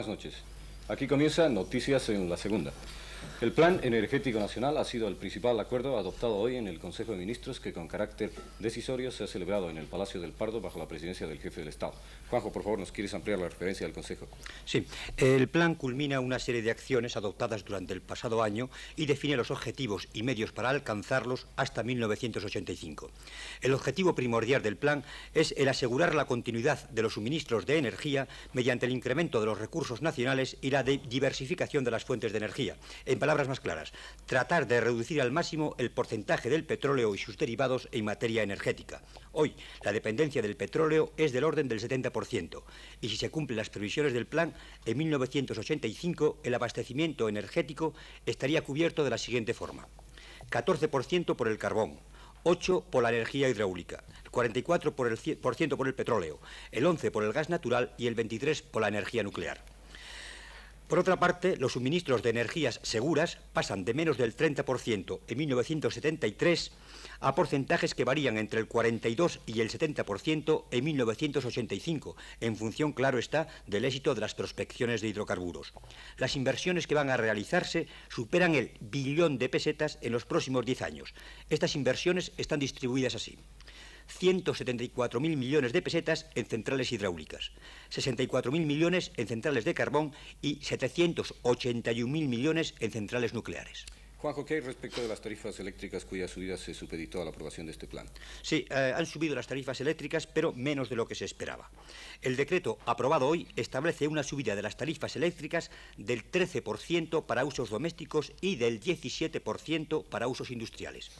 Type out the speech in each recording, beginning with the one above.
buenas noches. Aquí comienza Noticias en la Segunda. El Plan Energético Nacional ha sido el principal acuerdo adoptado hoy en el Consejo de Ministros que con carácter decisorio se ha celebrado en el Palacio del Pardo bajo la presidencia del jefe del Estado. Juanjo, por favor, ¿nos quieres ampliar la referencia del Consejo? Sí, el plan culmina una serie de acciones adoptadas durante el pasado año y define los objetivos y medios para alcanzarlos hasta 1985. El objetivo primordial del plan es el asegurar la continuidad de los suministros de energía mediante el incremento de los recursos nacionales y la diversificación de las fuentes de energía. En palabras más claras, tratar de reducir al máximo el porcentaje del petróleo y sus derivados en materia energética. Hoy, la dependencia del petróleo es del orden del 70%, y si se cumplen las previsiones del plan, en 1985 el abastecimiento energético estaría cubierto de la siguiente forma: 14% por el carbón, 8% por la energía hidráulica, el 44% por el petróleo, el 11% por el gas natural y el 23% por la energía nuclear. Por otra parte, los suministros de energías seguras pasan de menos del 30% en 1973 a porcentajes que varían entre el 42 y el 70% en 1985, en función, claro está, del éxito de las prospecciones de hidrocarburos. Las inversiones que van a realizarse superan el billón de pesetas en los próximos 10 años. Estas inversiones están distribuidas así: 174.000 millones de pesetas en centrales hidráulicas, 64.000 millones en centrales de carbón y 781.000 millones en centrales nucleares. Juanjo, ¿qué hay respecto de las tarifas eléctricas cuya subida se supeditó a la aprobación de este plan? Sí, han subido las tarifas eléctricas, pero menos de lo que se esperaba. El decreto aprobado hoy establece una subida de las tarifas eléctricas del 13% para usos domésticos y del 17% para usos industriales.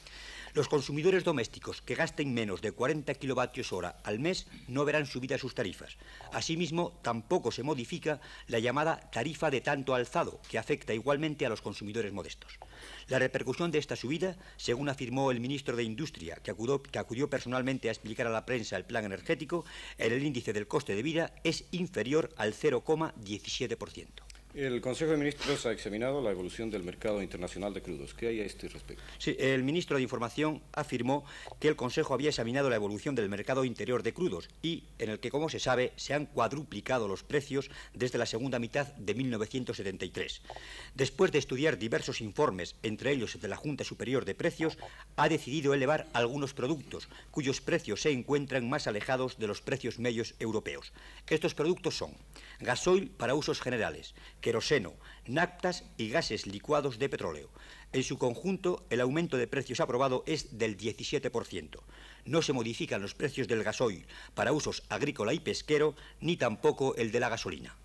Los consumidores domésticos que gasten menos de 40 kilovatios hora al mes no verán subidas sus tarifas. Asimismo, tampoco se modifica la llamada tarifa de tanto alzado, que afecta igualmente a los consumidores modestos. La repercusión de esta subida, según afirmó el ministro de Industria, que acudió personalmente a explicar a la prensa el plan energético, en el índice del coste de vida es inferior al 0,17%. El Consejo de Ministros ha examinado la evolución del mercado internacional de crudos. ¿Qué hay a este respecto? Sí, el ministro de Información afirmó que el Consejo había examinado la evolución del mercado interior de crudos y en el que, como se sabe, se han cuadruplicado los precios desde la segunda mitad de 1973. Después de estudiar diversos informes, entre ellos el de la Junta Superior de Precios, ha decidido elevar algunos productos cuyos precios se encuentran más alejados de los precios medios europeos. Estos productos son gasoil para usos generales, queroseno, naftas y gases licuados de petróleo. En su conjunto, el aumento de precios aprobado es del 17%. No se modifican los precios del gasoil para usos agrícola y pesquero, ni tampoco el de la gasolina.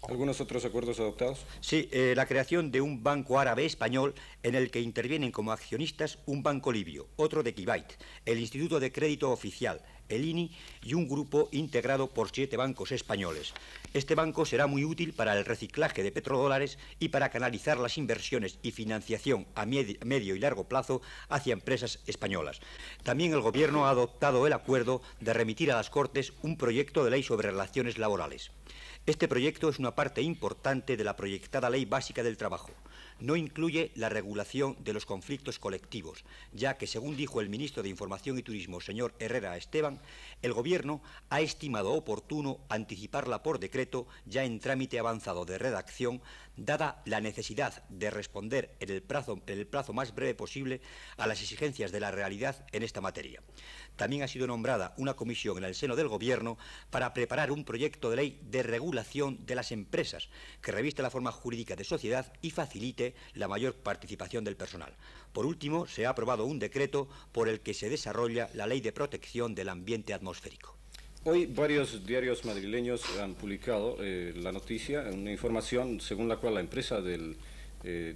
¿Algunos otros acuerdos adoptados? Sí, la creación de un banco árabe español en el que intervienen como accionistas un banco libio, otro de Kuwait, el Instituto de Crédito Oficial, el INI y un grupo integrado por 7 bancos españoles. Este banco será muy útil para el reciclaje de petrodólares y para canalizar las inversiones y financiación a medio y largo plazo hacia empresas españolas. También el Gobierno ha adoptado el acuerdo de remitir a las Cortes un proyecto de ley sobre relaciones laborales. Este proyecto es una parte importante de la proyectada Ley Básica del Trabajo. No incluye la regulación de los conflictos colectivos, ya que, según dijo el ministro de Información y Turismo, señor Herrera Esteban, el Gobierno ha estimado oportuno anticiparla por decreto ya en trámite avanzado de redacción, dada la necesidad de responder en el plazo más breve posible a las exigencias de la realidad en esta materia. También ha sido nombrada una comisión en el seno del Gobierno para preparar un proyecto de ley de regulación de las empresas que reviste la forma jurídica de sociedad y facilite la mayor participación del personal. Por último, se ha aprobado un decreto por el que se desarrolla la Ley de Protección del Ambiente Atmosférico. Hoy varios diarios madrileños han publicado la noticia, una información según la cual la empresa del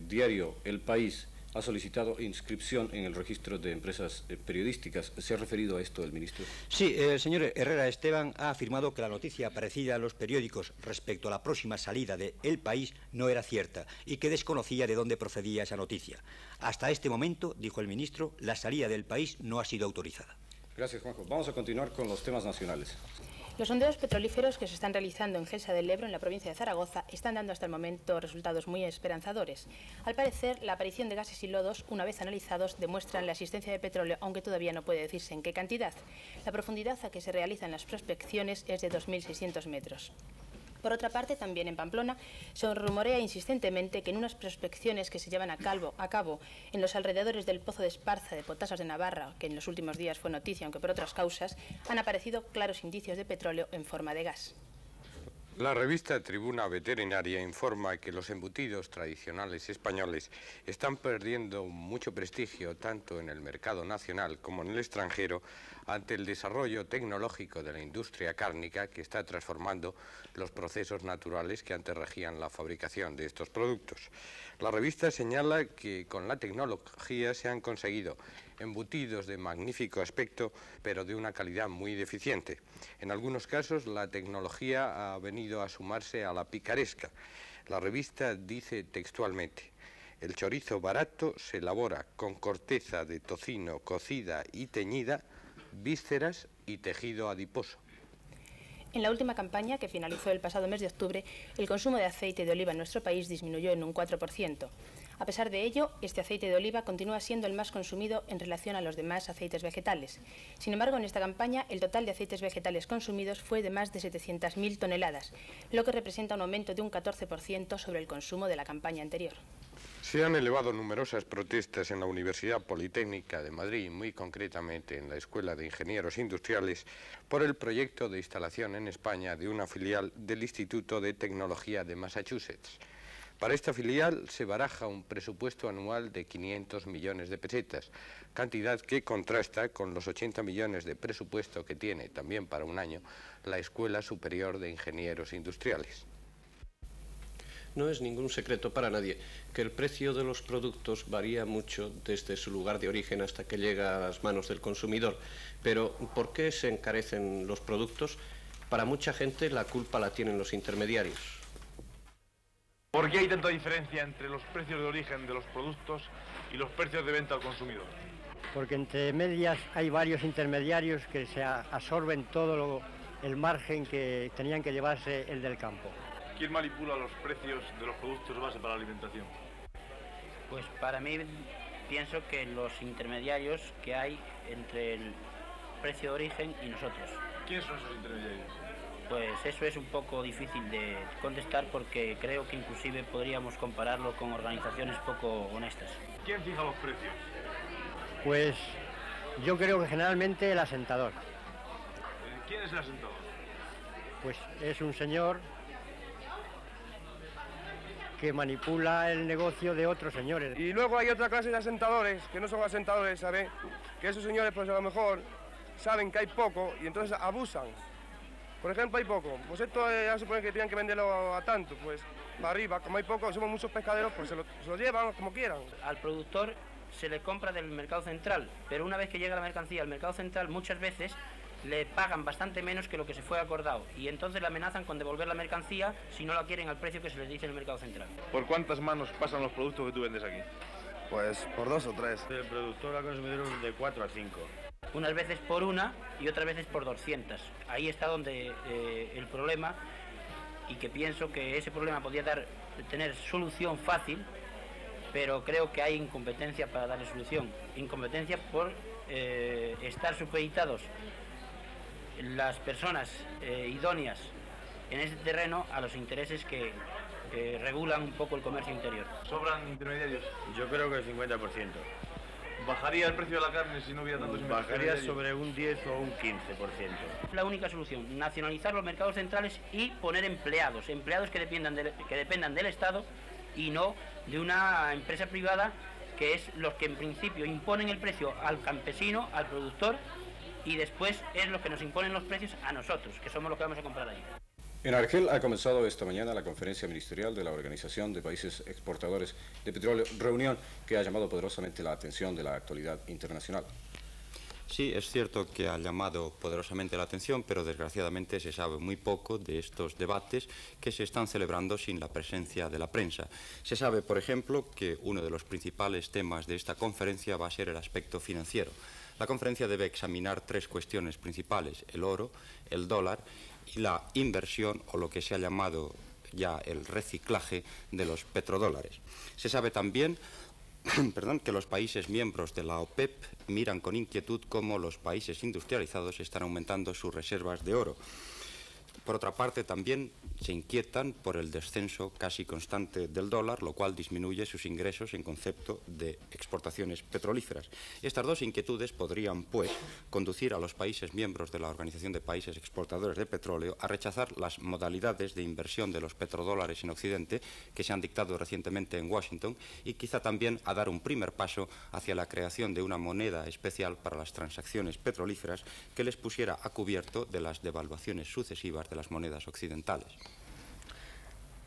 diario El País ha solicitado inscripción en el registro de empresas periodísticas. ¿Se ha referido a esto el ministro? Sí, el señor Herrera Esteban ha afirmado que la noticia aparecida en los periódicos respecto a la próxima salida de El País no era cierta y que desconocía de dónde procedía esa noticia. Hasta este momento, dijo el ministro, la salida del País no ha sido autorizada. Gracias, Juanjo. Vamos a continuar con los temas nacionales. Los sondeos petrolíferos que se están realizando en Gelsa del Ebro, en la provincia de Zaragoza, están dando hasta el momento resultados muy esperanzadores. Al parecer, la aparición de gases y lodos, una vez analizados, demuestran la existencia de petróleo, aunque todavía no puede decirse en qué cantidad. La profundidad a que se realizan las prospecciones es de 2.600 metros. Por otra parte, también en Pamplona se rumorea insistentemente que en unas prospecciones que se llevan a cabo en los alrededores del Pozo de Esparza de Potasas de Navarra, que en los últimos días fue noticia, aunque por otras causas, han aparecido claros indicios de petróleo en forma de gas. La revista Tribuna Veterinaria informa que los embutidos tradicionales españoles están perdiendo mucho prestigio tanto en el mercado nacional como en el extranjero ante el desarrollo tecnológico de la industria cárnica que está transformando los procesos naturales que antes regían la fabricación de estos productos. La revista señala que con la tecnología se han conseguido embutidos de magnífico aspecto, pero de una calidad muy deficiente. En algunos casos, la tecnología ha venido a sumarse a la picaresca. La revista dice textualmente: el chorizo barato se elabora con corteza de tocino cocida y teñida, vísceras y tejido adiposo. En la última campaña, que finalizó el pasado mes de octubre, el consumo de aceite de oliva en nuestro país disminuyó en un 4%. A pesar de ello, este aceite de oliva continúa siendo el más consumido en relación a los demás aceites vegetales. Sin embargo, en esta campaña, el total de aceites vegetales consumidos fue de más de 700.000 toneladas, lo que representa un aumento de un 14% sobre el consumo de la campaña anterior. Se han elevado numerosas protestas en la Universidad Politécnica de Madrid, muy concretamente en la Escuela de Ingenieros Industriales, por el proyecto de instalación en España de una filial del Instituto de Tecnología de Massachusetts. Para esta filial se baraja un presupuesto anual de 500 millones de pesetas, cantidad que contrasta con los 80 millones de presupuesto que tiene, también para un año, la Escuela Superior de Ingenieros Industriales. No es ningún secreto para nadie que el precio de los productos varía mucho desde su lugar de origen hasta que llega a las manos del consumidor. Pero, ¿por qué se encarecen los productos? Para mucha gente la culpa la tienen los intermediarios. ¿Por qué hay tanta diferencia entre los precios de origen de los productos y los precios de venta al consumidor? Porque entre medias hay varios intermediarios que se absorben todo el margen que tenían que llevarse el del campo. ¿Quién manipula los precios de los productos base para la alimentación? Pues para mí pienso que los intermediarios que hay entre el precio de origen y nosotros. ¿Quiénes son esos intermediarios? Pues eso es un poco difícil de contestar porque creo que inclusive podríamos compararlo con organizaciones poco honestas. ¿Quién fija los precios? Pues yo creo que generalmente el asentador. ¿Quién es el asentador? Pues es un señor que manipula el negocio de otros señores. Y luego hay otra clase de asentadores, que no son asentadores, ¿sabes? Que esos señores pues a lo mejor saben que hay poco y entonces abusan. Por ejemplo, hay poco, pues esto ya supone que tienen que venderlo a tanto, pues para arriba, como hay poco, somos muchos pescaderos, pues se lo llevan como quieran. Al productor se le compra del mercado central, pero una vez que llega la mercancía al mercado central muchas veces le pagan bastante menos que lo que se fue acordado y entonces le amenazan con devolver la mercancía si no la quieren al precio que se les dice en el mercado central. ¿Por cuántas manos pasan los productos que tú vendes aquí? Pues por 2 o 3. Del productor al consumidor de 4 a 5. Unas veces por 1 y otras veces por 200. Ahí está donde el problema, y que pienso que ese problema podría tener solución fácil, pero creo que hay incompetencia para darle solución. Incompetencia por estar supeditados las personas idóneas en ese terreno a los intereses que regulan un poco el comercio interior. ¿Sobran intermediarios? Yo creo que el 50%. ¿Bajaría el precio de la carne si no hubiera tantos intermediarios? Bajaría sobre un 10 o un 15%. La única solución, nacionalizar los mercados centrales y poner empleados que dependan del Estado y no de una empresa privada, que es los que en principio imponen el precio al campesino, al productor, y después es los que nos imponen los precios a nosotros, que somos los que vamos a comprar allí. En Argel ha comenzado esta mañana la conferencia ministerial de la Organización de Países Exportadores de Petróleo, reunión que ha llamado poderosamente la atención de la actualidad internacional. Sí, es cierto que ha llamado poderosamente la atención, pero desgraciadamente se sabe muy poco de estos debates que se están celebrando sin la presencia de la prensa. Se sabe, por ejemplo, que uno de los principales temas de esta conferencia va a ser el aspecto financiero. La conferencia debe examinar 3 cuestiones principales: el oro, el dólar y la inversión, o lo que se ha llamado ya el reciclaje de los petrodólares. Se sabe también que los países miembros de la OPEP miran con inquietud cómo los países industrializados están aumentando sus reservas de oro. Por otra parte, también se inquietan por el descenso casi constante del dólar, lo cual disminuye sus ingresos en concepto de exportaciones petrolíferas. Estas dos inquietudes podrían, pues, conducir a los países miembros de la Organización de Países Exportadores de Petróleo a rechazar las modalidades de inversión de los petrodólares en Occidente que se han dictado recientemente en Washington y quizá también a dar un primer paso hacia la creación de una moneda especial para las transacciones petrolíferas que les pusiera a cubierto de las devaluaciones sucesivas de las monedas occidentales.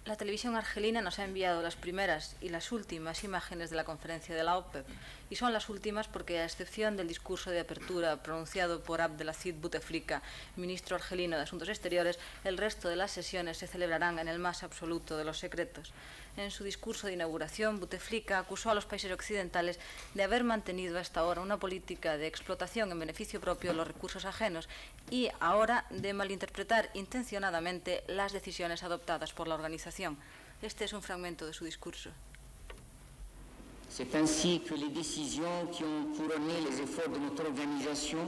La televisión argelina nos ha enviado las primeras y las últimas imágenes de la conferencia de la OPEP, y son las últimas porque, a excepción del discurso de apertura pronunciado por Abdelaziz Bouteflika, ministro argelino de Asuntos Exteriores, el resto de las sesiones se celebrarán en el más absoluto de los secretos. En su discurso de inauguración, Bouteflika acusó a los países occidentales de haber mantenido hasta ahora una política de explotación en beneficio propio de los recursos ajenos y ahora de malinterpretar intencionadamente las decisiones adoptadas por la organización. Este es un fragmento de su discurso. C'est ainsi que les décisions qui ont couronné les efforts de notre organisation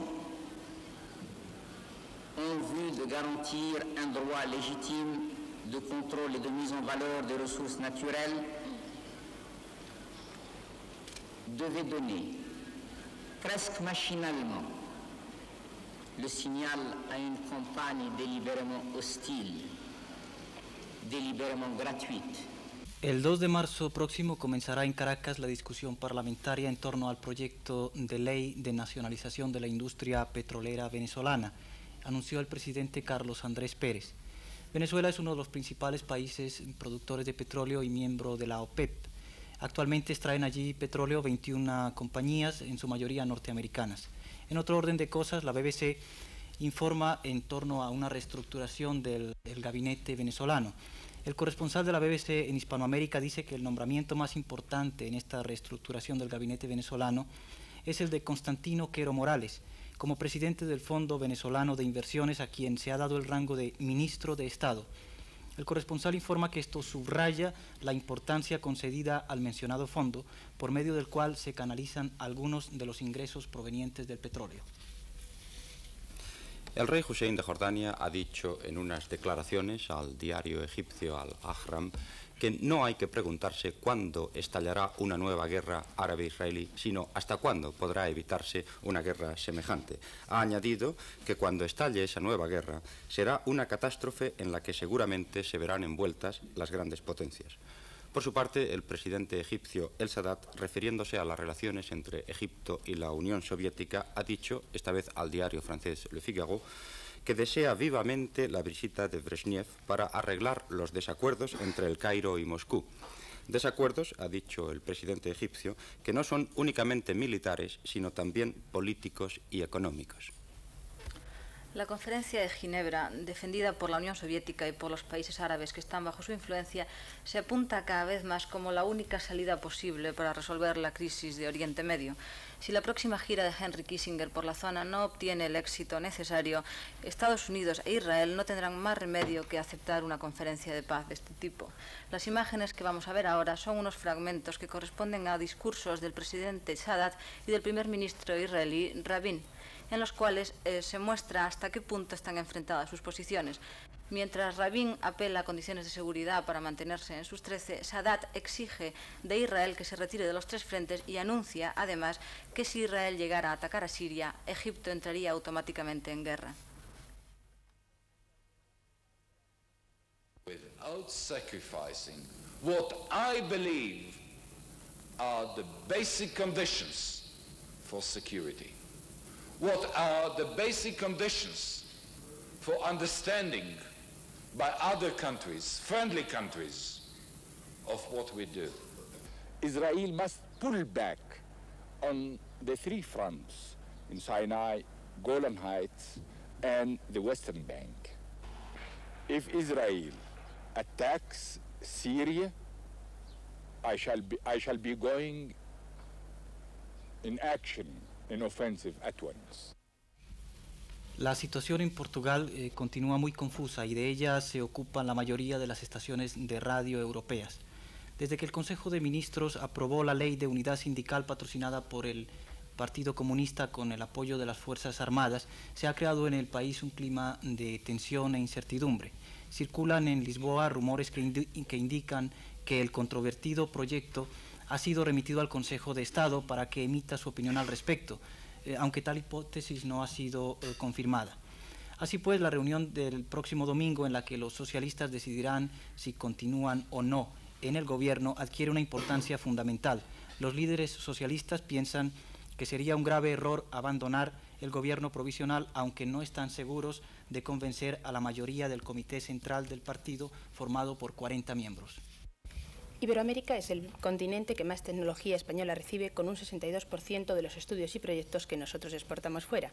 ont vu de garantir un droit légitime de contrôle et de mise en valeur des ressources naturelles devaient donner, presque machinalement, le signal à une campagne délibérément hostile, délibérément gratuite. El 2 de marzo próximo comenzará en Caracas la discusión parlamentaria en torno al proyecto de ley de nacionalización de la industria petrolera venezolana, anunció el presidente Carlos Andrés Pérez. Venezuela es uno de los principales países productores de petróleo y miembro de la OPEP. Actualmente extraen allí petróleo 21 compañías, en su mayoría norteamericanas. En otro orden de cosas, la BBC informa en torno a una reestructuración del gabinete venezolano. El corresponsal de la BBC en Hispanoamérica dice que el nombramiento más importante en esta reestructuración del gabinete venezolano es el de Constantino Quero Morales, como presidente del Fondo Venezolano de Inversiones, a quien se ha dado el rango de ministro de Estado. El corresponsal informa que esto subraya la importancia concedida al mencionado fondo, por medio del cual se canalizan algunos de los ingresos provenientes del petróleo. El rey Hussein de Jordania ha dicho en unas declaraciones al diario egipcio Al-Ahram que no hay que preguntarse cuándo estallará una nueva guerra árabe-israelí, sino hasta cuándo podrá evitarse una guerra semejante. Ha añadido que cuando estalle esa nueva guerra será una catástrofe en la que seguramente se verán envueltas las grandes potencias. Por su parte, el presidente egipcio El Sadat, refiriéndose a las relaciones entre Egipto y la Unión Soviética, ha dicho, esta vez al diario francés Le Figaro, que desea vivamente la visita de Brezhnev para arreglar los desacuerdos entre El Cairo y Moscú. Desacuerdos, ha dicho el presidente egipcio, que no son únicamente militares, sino también políticos y económicos. La Conferencia de Ginebra, defendida por la Unión Soviética y por los países árabes que están bajo su influencia, se apunta cada vez más como la única salida posible para resolver la crisis de Oriente Medio. Si la próxima gira de Henry Kissinger por la zona no obtiene el éxito necesario, Estados Unidos e Israel no tendrán más remedio que aceptar una conferencia de paz de este tipo. Las imágenes que vamos a ver ahora son unos fragmentos que corresponden a discursos del presidente Sadat y del primer ministro israelí Rabin, en los cuales se muestra hasta qué punto están enfrentadas sus posiciones. Mientras Rabin apela a condiciones de seguridad para mantenerse en sus 13, Sadat exige de Israel que se retire de los tres frentes y anuncia, además, que si Israel llegara a atacar a Siria, Egipto entraría automáticamente en guerra. Without sacrificing what I believe are the basic conditions for security. What are the basic conditions for understanding by other countries, friendly countries, of what we do? Israel must pull back on the three fronts in Sinai, Golan Heights, and the Western Bank. If Israel attacks Syria, I shall be going in action, in offensive at once. La situación en Portugal continúa muy confusa y de ella se ocupan la mayoría de las estaciones de radio europeas. Desde que el Consejo de Ministros aprobó la Ley de Unidad Sindical patrocinada por el Partido Comunista con el apoyo de las Fuerzas Armadas, se ha creado en el país un clima de tensión e incertidumbre. Circulan en Lisboa rumores que indican que el controvertido proyecto ha sido remitido al Consejo de Estado para que emita su opinión al respecto, aunque tal hipótesis no ha sido confirmada. Así pues, la reunión del próximo domingo, en la que los socialistas decidirán si continúan o no en el gobierno, adquiere una importancia fundamental. Los líderes socialistas piensan que sería un grave error abandonar el gobierno provisional, aunque no están seguros de convencer a la mayoría del Comité Central del partido, formado por 40 miembros. Iberoamérica es el continente que más tecnología española recibe, con un 62% de los estudios y proyectos que nosotros exportamos fuera.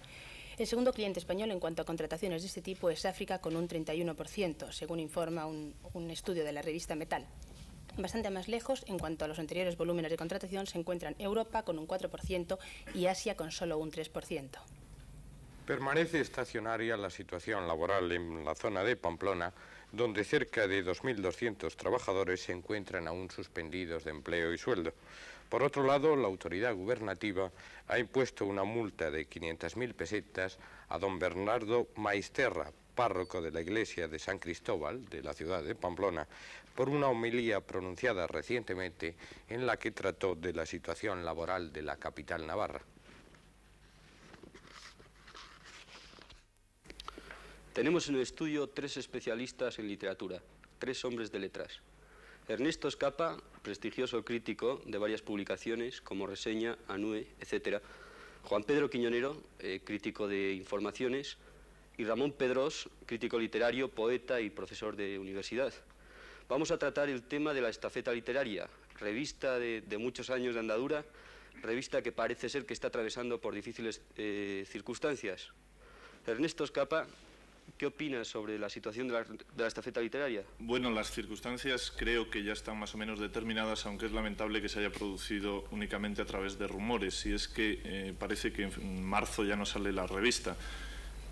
El segundo cliente español en cuanto a contrataciones de este tipo es África, con un 31%, según informa un estudio de la revista Metal. Bastante más lejos, en cuanto a los anteriores volúmenes de contratación, se encuentran Europa con un 4% y Asia con solo un 3%. Permanece estacionaria la situación laboral en la zona de Pamplona, donde cerca de 2.200 trabajadores se encuentran aún suspendidos de empleo y sueldo. Por otro lado, la autoridad gubernativa ha impuesto una multa de 500.000 pesetas a don Bernardo Maisterra, párroco de la iglesia de San Cristóbal, de la ciudad de Pamplona, por una homilía pronunciada recientemente en la que trató de la situación laboral de la capital navarra. Tenemos en el estudio 3 especialistas en literatura, 3 hombres de letras. Ernesto Escapa, prestigioso crítico de varias publicaciones como Reseña, Anue, etc. Juan Pedro Quiñonero, crítico de informaciones, y Ramón Pedrós, crítico literario, poeta y profesor de universidad. Vamos a tratar el tema de la estafeta literaria, revista de muchos años de andadura, revista que parece ser que está atravesando por difíciles circunstancias. Ernesto Escapa, ¿qué opinas sobre la situación de la estafeta literaria? Bueno, las circunstancias creo que ya están más o menos determinadas, aunque es lamentable que se haya producido únicamente a través de rumores, y es que parece que en marzo ya no sale la revista.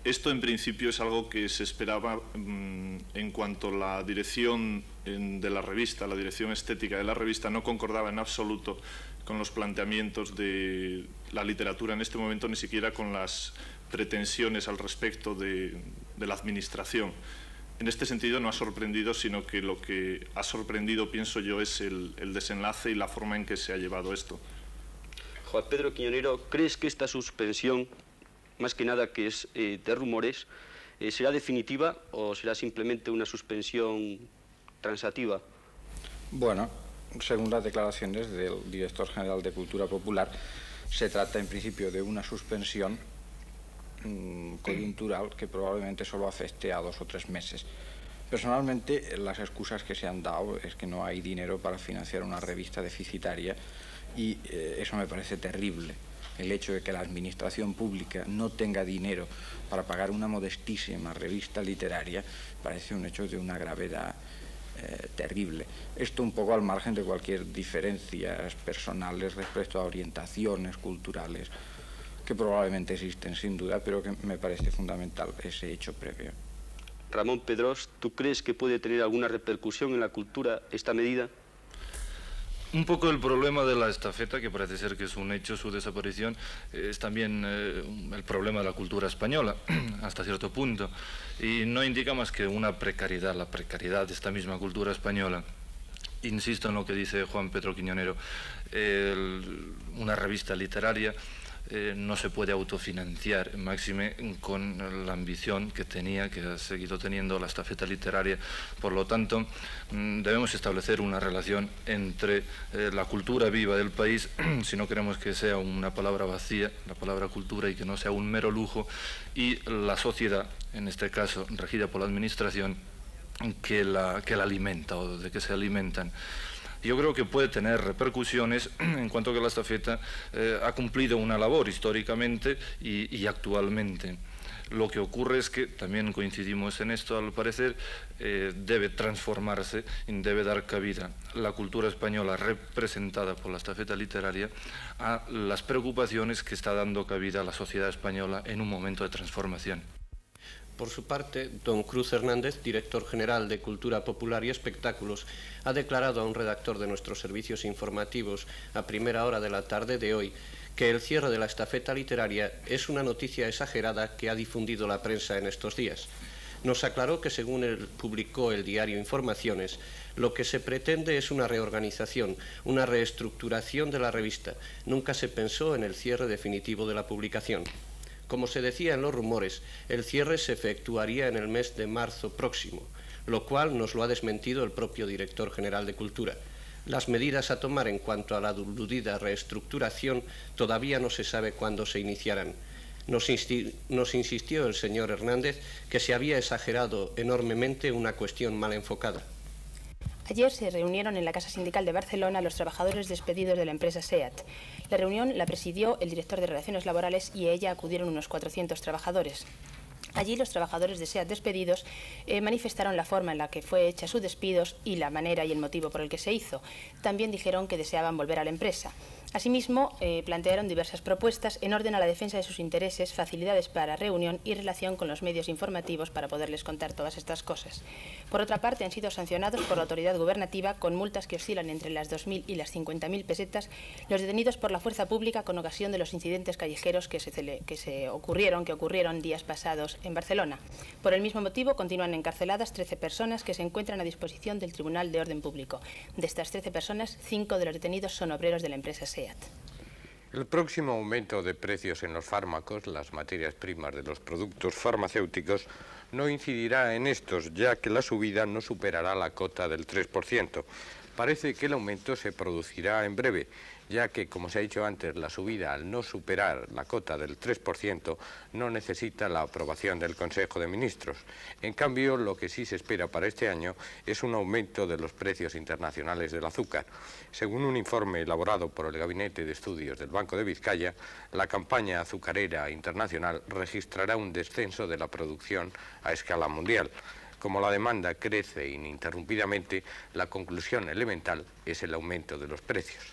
Esto en principio es algo que se esperaba en cuanto la dirección de la revista, la dirección estética de la revista no concordaba en absoluto con los planteamientos de la literatura en este momento, ni siquiera con las pretensiones al respecto de la administración. En este sentido no ha sorprendido, sino que lo que ha sorprendido, pienso yo, es el desenlace y la forma en que se ha llevado esto. Juan Pedro Quiñonero, ¿crees que esta suspensión, más que nada que es de rumores, será definitiva o será simplemente una suspensión transativa? Bueno, según las declaraciones del director general de Cultura Popular, se trata en principio de una suspensión coyuntural que probablemente solo afecte a 2 o 3 meses. Personalmente, las excusas que se han dado es que no hay dinero para financiar una revista deficitaria y eso me parece terrible. El hecho de que la administración pública no tenga dinero para pagar una modestísima revista literaria parece un hecho de una gravedad terrible. Esto un poco al margen de cualquier diferencias personales respecto a orientaciones culturales que probablemente existen sin duda, pero que me parece fundamental ese hecho previo. Ramón Pedrós, ¿tú crees que puede tener alguna repercusión en la cultura esta medida? Un poco el problema de la estafeta, que parece ser que es un hecho, su desaparición, es también el problema de la cultura española, hasta cierto punto, y no indica más que una precariedad, la precariedad de esta misma cultura española. Insisto en lo que dice Juan Pedro Quiñonero, una revista literaria no se puede autofinanciar, máxime con la ambición que tenía, que ha seguido teniendo la estafeta literaria. Por lo tanto, debemos establecer una relación entre la cultura viva del país, si no queremos que sea una palabra vacía, la palabra cultura, y que no sea un mero lujo, y la sociedad, en este caso regida por la administración, que la alimenta o de que se alimentan. Yo creo que puede tener repercusiones en cuanto que la estafeta ha cumplido una labor históricamente y actualmente. Lo que ocurre es que, también coincidimos en esto al parecer, debe transformarse, debe dar cabida la cultura española representada por la estafeta literaria a las preocupaciones que está dando cabida a la sociedad española en un momento de transformación. Por su parte, don Cruz Hernández, director general de Cultura Popular y Espectáculos, ha declarado a un redactor de nuestros servicios informativos a primera hora de la tarde de hoy que el cierre de la estafeta literaria es una noticia exagerada que ha difundido la prensa en estos días. Nos aclaró que, según publicó el diario Informaciones, lo que se pretende es una reorganización, una reestructuración de la revista. Nunca se pensó en el cierre definitivo de la publicación. Como se decía en los rumores, el cierre se efectuaría en el mes de marzo próximo, lo cual nos lo ha desmentido el propio director general de Cultura. Las medidas a tomar en cuanto a la aludida reestructuración todavía no se sabe cuándo se iniciarán. Nos insistió el señor Hernández que se había exagerado enormemente una cuestión mal enfocada. Ayer se reunieron en la Casa Sindical de Barcelona los trabajadores despedidos de la empresa SEAT. La reunión la presidió el director de Relaciones Laborales y a ella acudieron unos 400 trabajadores. Allí los trabajadores de SEAT despedidos manifestaron la forma en la que fue hecha sus despidos y la manera y el motivo por el que se hizo. También dijeron que deseaban volver a la empresa. Asimismo, plantearon diversas propuestas en orden a la defensa de sus intereses, facilidades para reunión y relación con los medios informativos para poderles contar todas estas cosas. Por otra parte, han sido sancionados por la autoridad gubernativa con multas que oscilan entre las 2.000 y las 50.000 pesetas los detenidos por la fuerza pública con ocasión de los incidentes callejeros que ocurrieron días pasados en Barcelona. Por el mismo motivo, continúan encarceladas 13 personas que se encuentran a disposición del Tribunal de Orden Público. De estas 13 personas, 5 de los detenidos son obreros de la empresa SEAT. El próximo aumento de precios en los fármacos, las materias primas de los productos farmacéuticos, no incidirá en estos, ya que la subida no superará la cota del 3%. Parece que el aumento se producirá en breve, ya que, como se ha dicho antes, la subida al no superar la cota del 3% no necesita la aprobación del Consejo de Ministros. En cambio, lo que sí se espera para este año es un aumento de los precios internacionales del azúcar. Según un informe elaborado por el Gabinete de Estudios del Banco de Vizcaya, la campaña azucarera internacional registrará un descenso de la producción a escala mundial. Como la demanda crece ininterrumpidamente, la conclusión elemental es el aumento de los precios.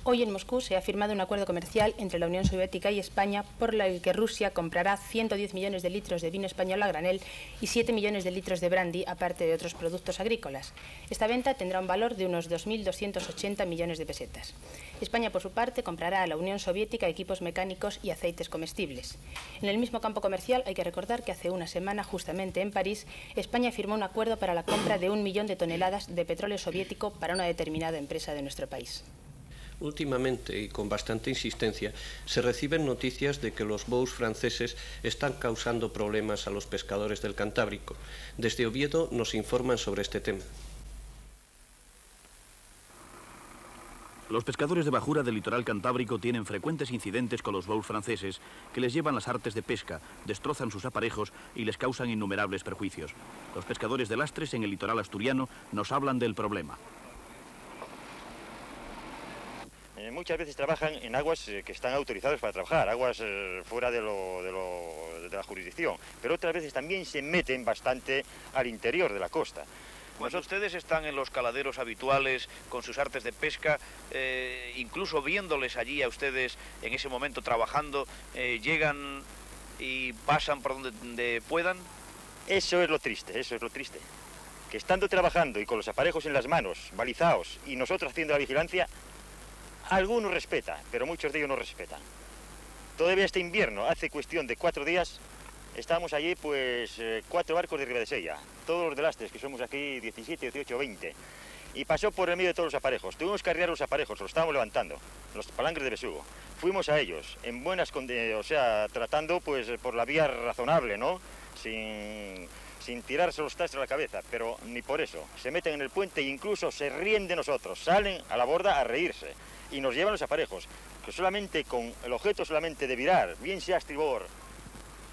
Hoy en Moscú se ha firmado un acuerdo comercial entre la Unión Soviética y España por el que Rusia comprará 110 millones de litros de vino español a granel y 7 millones de litros de brandy, aparte de otros productos agrícolas. Esta venta tendrá un valor de unos 2.280 millones de pesetas. España, por su parte, comprará a la Unión Soviética equipos mecánicos y aceites comestibles. En el mismo campo comercial hay que recordar que hace una semana, justamente en París, España firmó un acuerdo para la compra de 1 millón de toneladas de petróleo soviético para una determinada empresa de nuestro país. Últimamente, y con bastante insistencia, se reciben noticias de que los bous franceses están causando problemas a los pescadores del Cantábrico. Desde Oviedo nos informan sobre este tema. Los pescadores de bajura del litoral cantábrico tienen frecuentes incidentes con los bous franceses que les llevan las artes de pesca, destrozan sus aparejos y les causan innumerables perjuicios. Los pescadores de lastres en el litoral asturiano nos hablan del problema. Muchas veces trabajan en aguas que están autorizadas para trabajar, aguas fuera de la jurisdicción, pero otras veces también se meten bastante al interior de la costa. Cuando ustedes están en los caladeros habituales con sus artes de pesca, incluso viéndoles allí a ustedes en ese momento trabajando, llegan y pasan por donde puedan. Eso es lo triste, que estando trabajando y con los aparejos en las manos, balizados, y nosotros haciendo la vigilancia, algunos respetan, pero muchos de ellos no respetan. Todavía este invierno, hace cuestión de 4 días, estábamos allí, pues, 4 barcos de Ribadesella, todos los de lastres, que somos aquí 17, 18, 20, y pasó por el medio de todos los aparejos. Tuvimos que arriar los aparejos, los estábamos levantando, los palangres de besugo. Fuimos a ellos, en buenas condiciones, o sea, tratando, pues, por la vía razonable, ¿no? Sin tirarse los trastos a la cabeza, pero ni por eso. Se meten en el puente e incluso se ríen de nosotros, salen a la borda a reírse. Y nos llevan los aparejos, que solamente con el objeto solamente de virar, bien sea a estribor,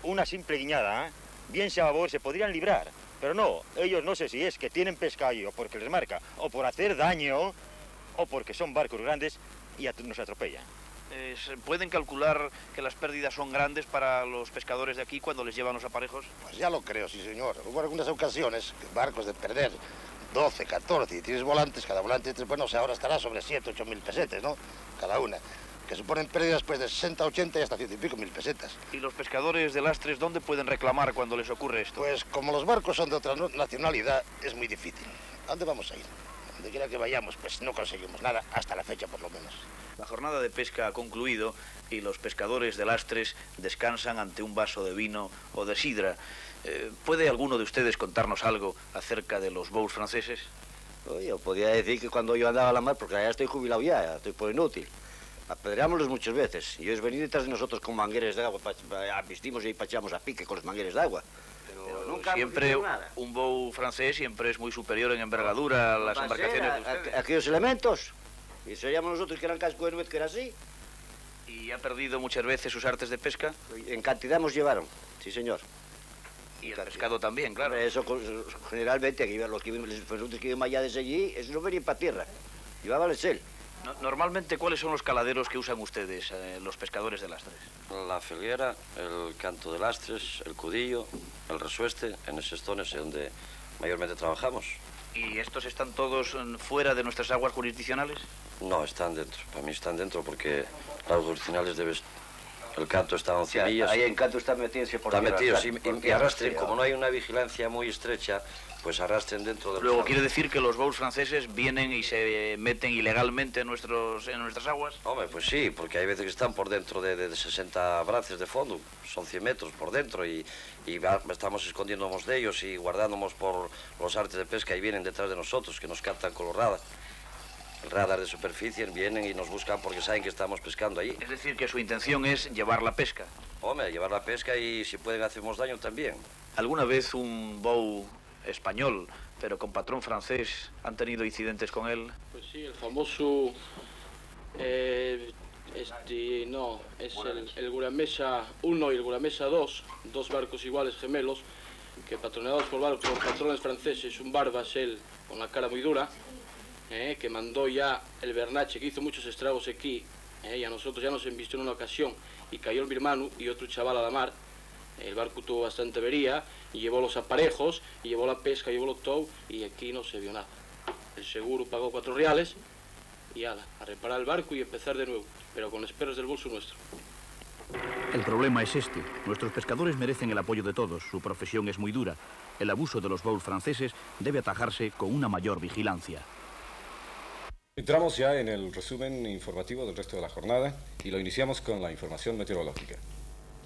una simple guiñada, bien sea a babor, se podrían librar. Pero no, ellos no sé si es que tienen pescado o porque les marca, o por hacer daño, o porque son barcos grandes y nos atropellan. ¿Pueden calcular que las pérdidas son grandes para los pescadores de aquí cuando les llevan los aparejos? Pues ya lo creo, sí señor. Hubo algunas ocasiones, barcos de perder 12, 14, y tienes volantes, cada volante, bueno, o sea, ahora estará sobre 7, 8 mil pesetas, ¿no? Cada una, que suponen pérdidas pues de 60, 80 y hasta 100 y pico mil pesetas. ¿Y los pescadores de lastres dónde pueden reclamar cuando les ocurre esto? Pues como los barcos son de otra nacionalidad, es muy difícil. ¿A dónde vamos a ir? Donde quiera que vayamos, pues no conseguimos nada, hasta la fecha por lo menos. La jornada de pesca ha concluido y los pescadores de Lastres descansan ante un vaso de vino o de sidra. ¿Puede alguno de ustedes contarnos algo acerca de los bous franceses? Yo podría decir que cuando yo andaba a la mar, porque ya estoy jubilado ya estoy por inútil, apedreámoslos muchas veces y ellos venían detrás de nosotros con mangueres de agua, vestimos y pachamos a pique con los mangueres de agua. Pero nunca siempre un bou francés siempre es muy superior en envergadura a las embarcaciones de ustedes. Aquellos elementos, y sabíamos nosotros que eran casco de nuez, que era así. ¿Y ha perdido muchas veces sus artes de pesca? En cantidad nos llevaron, sí señor. Y el pescado también, claro. Eso generalmente, los que iban allá desde allí, eso no venían para tierra, llevaban el sel. Normalmente, ¿cuáles son los caladeros que usan ustedes, los pescadores de Lastres? La Felguera, el Canto de Lastres, el Cudillo, el Resueste, en esos zonas es donde mayormente trabajamos. ¿Y estos están todos fuera de nuestras aguas jurisdiccionales? No, están dentro. Para mí están dentro porque las jurisdiccionales debes... El Canto está a 11 millas. Ahí en Canto está metiéndose por tierra. Está metido, y arrastren, como no hay una vigilancia muy estrecha, pues arrastren dentro de... Luego, ¿quiere decir que los bous franceses vienen y se meten ilegalmente en nuestras aguas? Hombre, pues sí, porque hay veces que están por dentro de 60 braces de fondo, son 100 metros por dentro y estamos escondiéndonos de ellos y guardándonos por los artes de pesca y vienen detrás de nosotros, que nos captan con los radar. El radar de superficie vienen y nos buscan porque saben que estamos pescando allí. Es decir, que su intención es llevar la pesca. Hombre, llevar la pesca y si pueden hacemos daño también. ¿Alguna vez un bou español, pero con patrón francés, han tenido incidentes con él? Pues sí, el famoso... es el Guramesa 1 y el Guramesa 2, dos barcos iguales gemelos, que patroneados por patrones franceses, un barbas, él con la cara muy dura, que mandó ya el Bernache, que hizo muchos estragos aquí, y a nosotros ya nos embistió en una ocasión, y cayó el birmano y otro chaval a la mar. El barco tuvo bastante avería, y llevó los aparejos, y llevó la pesca, llevó los tow, y aquí no se vio nada. El seguro pagó 4 reales, y ala, a reparar el barco y empezar de nuevo, pero con las perras del bolso nuestro. El problema es este. Nuestros pescadores merecen el apoyo de todos. Su profesión es muy dura. El abuso de los bous franceses debe atajarse con una mayor vigilancia. Entramos ya en el resumen informativo del resto de la jornada y lo iniciamos con la información meteorológica.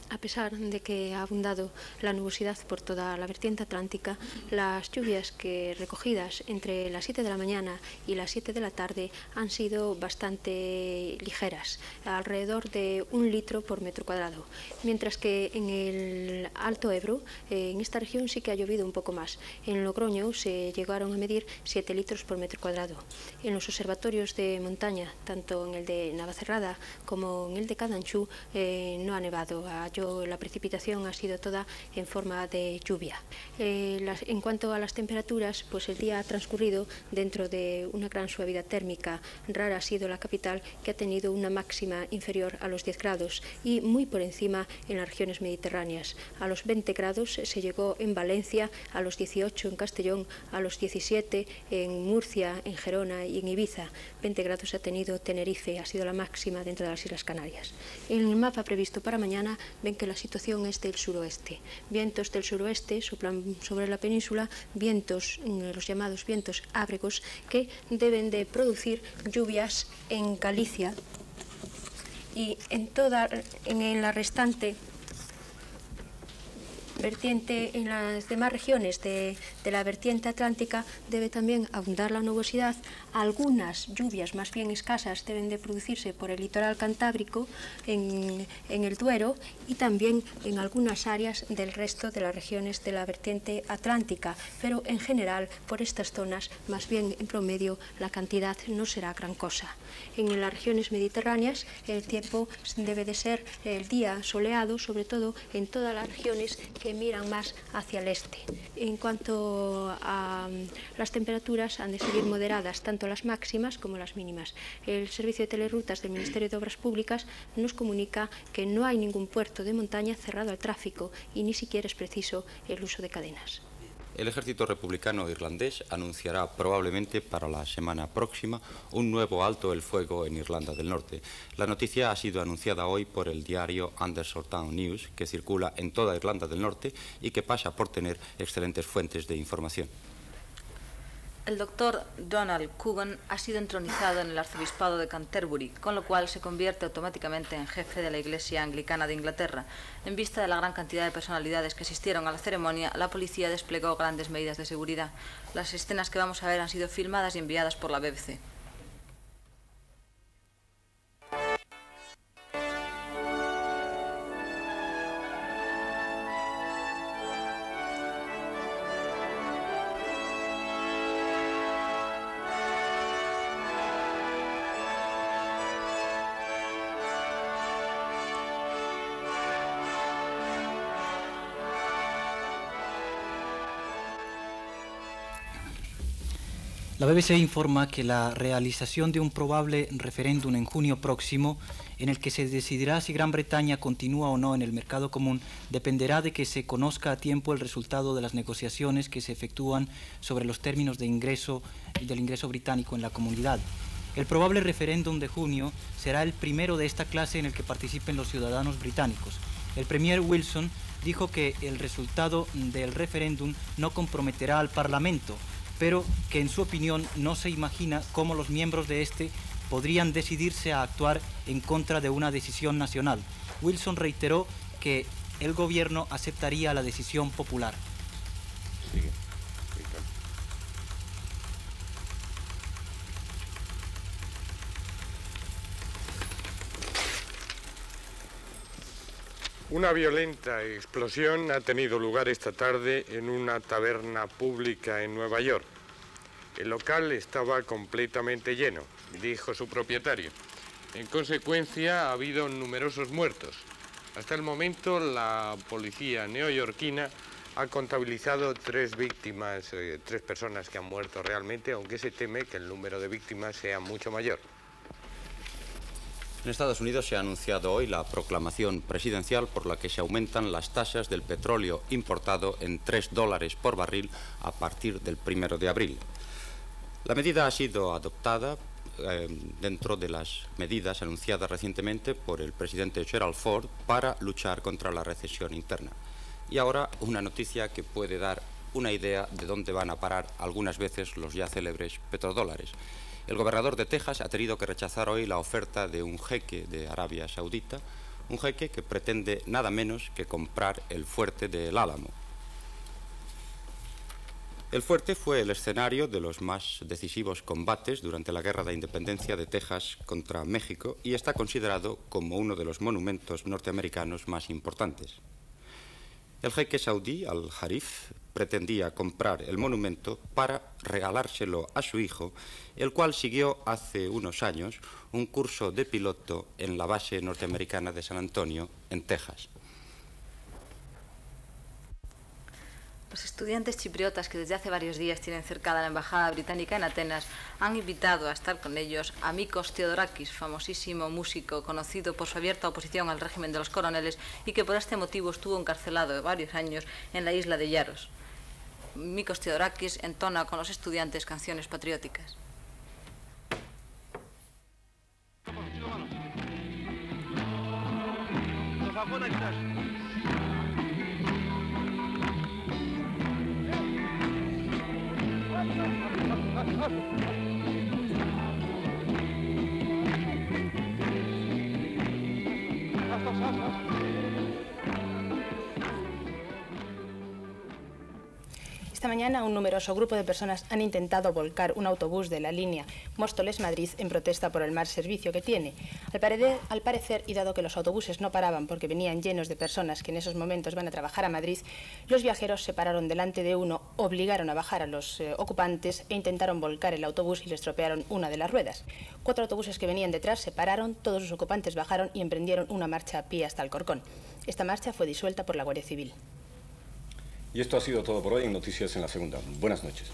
A pesar de que ha abundado la nubosidad por toda la vertiente atlántica, las lluvias que recogidas entre las 7 de la mañana y las 7 de la tarde han sido bastante ligeras, alrededor de 1 litro por metro cuadrado, mientras que en el Alto Ebro, en esta región sí que ha llovido un poco más. En Logroño se llegaron a medir 7 litros por metro cuadrado. En los observatorios de montaña, tanto en el de Navacerrada como en el de Cadanchú, no ha nevado. La precipitación ha sido toda en forma de lluvia. En cuanto a las temperaturas, pues el día ha transcurrido dentro de una gran suavidad térmica. Rara ha sido la capital, que ha tenido una máxima inferior a los 10 grados y muy por encima en las regiones mediterráneas. A los 20 grados se llegó en Valencia, a los 18 en Castellón, a los 17 en Murcia, en Gerona y en Ibiza. 20 grados ha tenido Tenerife, ha sido la máxima dentro de las Islas Canarias. En el mapa previsto para mañana ven que la situación es del suroeste. Vientos del suroeste soplan sobre la península, vientos, los llamados vientos ábregos, que deben de producir lluvias en Galicia y en la restante vertiente, en las demás regiones de la vertiente atlántica debe también abundar la nubosidad. Algunas lluvias más bien escasas deben de producirse por el litoral cantábrico, en el Duero y también en algunas áreas del resto de las regiones de la vertiente atlántica, pero en general por estas zonas, más bien en promedio, la cantidad no será gran cosa. En las regiones mediterráneas el tiempo debe de ser el día soleado, sobre todo en todas las regiones que miran más hacia el este. En cuanto a las temperaturas, han de seguir moderadas tanto las máximas como las mínimas. El Servicio de Telerutas del Ministerio de Obras Públicas nos comunica que no hay ningún puerto de montaña cerrado al tráfico y ni siquiera es preciso el uso de cadenas. El ejército republicano irlandés anunciará probablemente para la semana próxima un nuevo alto el fuego en Irlanda del Norte. La noticia ha sido anunciada hoy por el diario Andersontown News, que circula en toda Irlanda del Norte y que pasa por tener excelentes fuentes de información. El doctor Donald Coogan ha sido entronizado en el arzobispado de Canterbury, con lo cual se convierte automáticamente en jefe de la Iglesia Anglicana de Inglaterra. En vista de la gran cantidad de personalidades que asistieron a la ceremonia, la policía desplegó grandes medidas de seguridad. Las escenas que vamos a ver han sido filmadas y enviadas por la BBC. La BBC informa que la realización de un probable referéndum en junio próximo, en el que se decidirá si Gran Bretaña continúa o no en el mercado común, dependerá de que se conozca a tiempo el resultado de las negociaciones que se efectúan sobre los términos de del ingreso británico en la comunidad. El probable referéndum de junio será el primero de esta clase en el que participen los ciudadanos británicos. El premier Wilson dijo que el resultado del referéndum no comprometerá al Parlamento, pero que en su opinión no se imagina cómo los miembros de este podrían decidirse a actuar en contra de una decisión nacional. Wilson reiteró que el gobierno aceptaría la decisión popular. Sigue. Una violenta explosión ha tenido lugar esta tarde en una taberna pública en Nueva York. El local estaba completamente lleno, dijo su propietario. En consecuencia, ha habido numerosos muertos. Hasta el momento, la policía neoyorquina ha contabilizado 3 víctimas, 3 personas que han muerto realmente, aunque se teme que el número de víctimas sea mucho mayor. En Estados Unidos se ha anunciado hoy la proclamación presidencial por la que se aumentan las tasas del petróleo importado en $3 por barril a partir del 1 de abril. La medida ha sido adoptada dentro de las medidas anunciadas recientemente por el presidente Gerald Ford para luchar contra la recesión interna. Y ahora una noticia que puede dar una idea de dónde van a parar algunas veces los ya célebres petrodólares. El gobernador de Texas ha tenido que rechazar hoy la oferta de un jeque de Arabia Saudita, un jeque que pretende nada menos que comprar el fuerte de El Álamo. El fuerte fue el escenario de los más decisivos combates durante la Guerra de Independencia de Texas contra México y está considerado como uno de los monumentos norteamericanos más importantes. El jeque saudí Al-Harith pretendía comprar el monumento para regalárselo a su hijo, el cual siguió hace unos años un curso de piloto en la base norteamericana de San Antonio, en Texas. Los estudiantes chipriotas que desde hace varios días tienen cercada la embajada británica en Atenas han invitado a estar con ellos a Mikos Theodorakis, famosísimo músico conocido por su abierta oposición al régimen de los coroneles y que por este motivo estuvo encarcelado varios años en la isla de Yaros. Mikos Theodorakis entona con los estudiantes canciones patrióticas. Esta mañana un numeroso grupo de personas han intentado volcar un autobús de la línea Móstoles-Madrid en protesta por el mal servicio que tiene. Al parecer, y dado que los autobuses no paraban porque venían llenos de personas que en esos momentos van a trabajar a Madrid, los viajeros se pararon delante de uno, obligaron a bajar a los ocupantes e intentaron volcar el autobús y le estropearon una de las ruedas. 4 autobuses que venían detrás se pararon, todos los ocupantes bajaron y emprendieron una marcha a pie hasta Alcorcón. Esta marcha fue disuelta por la Guardia Civil. Y esto ha sido todo por hoy en Noticias en la Segunda. Buenas noches.